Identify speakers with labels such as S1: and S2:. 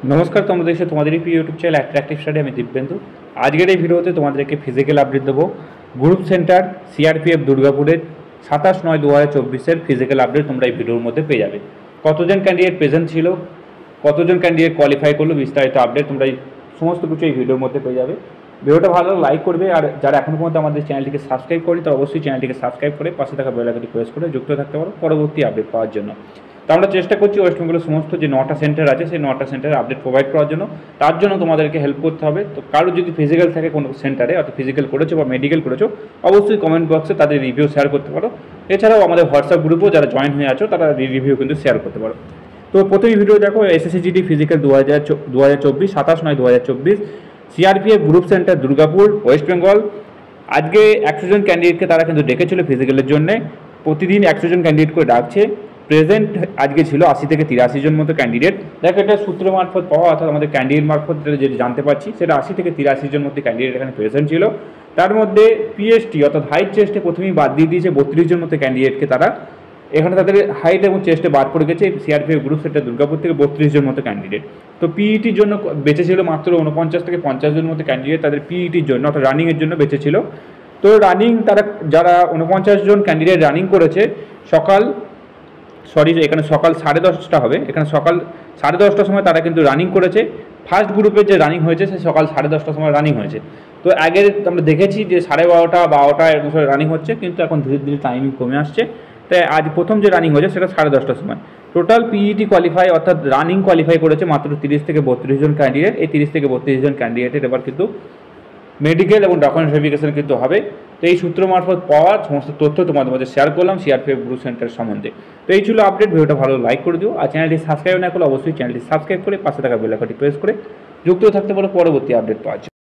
S1: নমস্কার, তোমরা দেখছো তোমাদের ইউটিউব চ্যানেল অ্যাট্রাকটিভ স্টাডি। আমি দিব্যেন্দু। আজকের এই ভিডিওতে তোমাদেরকে ফিজিক্যাল আপডেট দেবো। গ্রুপ সেন্টার সিআরপিএফ দুর্গাপুরের 27/9/2024 ফিজিক্যাল আপডেট তোমরা এই ভিডিওর মধ্যে পেয়ে যাবে। কতজন ক্যান্ডিডেট প্রেজেন্ট ছিল, কতজন ক্যান্ডিডেট কোয়ালিফাই করলো, বিস্তারিত আপডেট তোমরা এই সমস্ত কিছু এই ভিডিওর মধ্যে পেয়ে যাবে। ভিডিওটা ভালো লাইক করবে, আর যারা এখনও পর্যন্ত আমাদের চ্যানেলটিকে সাবস্ক্রাইব করি তারা অবশ্যই চ্যানেলটিকে সাবস্ক্রাইব করে পাশে থাকা বেল আইকনটি প্রেস করে যুক্ত থাকতে পারো পরবর্তী আপডেট পাওয়ার জন্য। তো আমরা চেষ্টা করছি ওয়েস্ট বেঙ্গলের সমস্ত যে 9টা সেন্টার আছে সেই 9টা সেন্টারে আপডেট প্রোভাইড করার জন্য। তার জন্য তোমাদেরকে হেল্প করতে হবে। তো কারো যদি ফিজিক্যাল থাকে কোনো সেন্টারে, অর্থাৎ ফিজিক্যাল করেছো বা মেডিকেল করেছো, অবশ্যই কমেন্ট বক্সে তাদের রিভিউ শেয়ার করতে পারো। এছাড়াও আমাদের হোয়াটসঅ্যাপ গ্রুপেও যারা জয়েন হয়ে আছো তারা রিভিউ কিন্তু শেয়ার করতে পারো। তো প্রথমে ভিডিও দেখো, SSC GD physical 2024 27/9/2024 CRPF group centre Durgapur West Bengal. আজকে 100 জন ক্যান্ডিডেটকে তারা কিন্তু ডেকেছিল ফিজিক্যালের জন্য। প্রতিদিন 100 জন ক্যান্ডিডেট করে ডাকছে। প্রেজেন্ট আজকে ছিল 80 থেকে 83 জন মতো ক্যান্ডিডেট। দেখো, এটা সূত্র মারফত পাওয়া, অর্থাৎ আমাদের ক্যান্ডিডেট মারফত যেটা জানতে পারছি সেটা 80 থেকে 83 জন মতো ক্যান্ডিডেট এখানে প্রেজেন্ট ছিল। তার মধ্যে পিএসটি অর্থাৎ হাইট চেস্টে প্রথমেই বাদ দিয়ে দিয়েছে 32 জন মতো ক্যান্ডিডেটকে। তারা এখানে তাদের হাইট এবং চেস্টে বাদ পড়ে গেছে সিআরপিএফ গ্রুপ সেন্টার দুর্গাপুর থেকে 32 জন মতো ক্যান্ডিডেট। তো পিইটির জন্য বেঁচে ছিল মাত্র 49 থেকে 50 জন মতো ক্যান্ডিডেট তাদের পিইটির জন্য অর্থাৎ রানিংয়ের জন্য বেঁচে ছিল। তো রানিং তারা যারা 49 জন ক্যান্ডিডেট রানিং করেছে এখানে সকাল 10:30টা হবে। এখানে সকাল 10:30টার সময় তারা কিন্তু রানিং করেছে। ফার্স্ট গ্রুপে যে রানিং হয়েছে সে সকাল 10:30টার সময় রানিং হয়েছে। তো আগে আমরা দেখেছি যে 12:30, 12টা এরকম সময় রানিং হচ্ছে, কিন্তু এখন ধীরে ধীরে টাইমিং কমে আসছে। তাই আজ প্রথম যে রানিং হয়েছে সেটা 10:30টার সময়। টোটাল পিইটি কোয়ালিফাই অর্থাৎ রানিং কোয়ালিফাই করেছে মাত্র 30 থেকে 32 জন ক্যান্ডিডেট। এই 30 থেকে 32 জন ক্যান্ডিডেটের এবার কিন্তু মেডিকেল এবং ডকুমেন্ট ভেরিফিকেশন কিন্তু হবে। তো এই সূত্র মারফত পাওয়া সমস্ত তথ্য তোমাদের মধ্যে শেয়ার করলাম সিআরপিএফ গ্রুপ সেন্টার সম্বন্ধে। তো এই ছিল আপডেট। ভিডিওটা ভালো লাইক করে দিও, আর চ্যানেলটি সাবস্ক্রাইব না করলে অবশ্যই চ্যানেলটি সাবস্ক্রাইব করে পাশে থাকা বেল আইকনটি প্রেস করে যুক্ত থাকতে পারো পরবর্তী আপডেট পাওয়ার জন্য।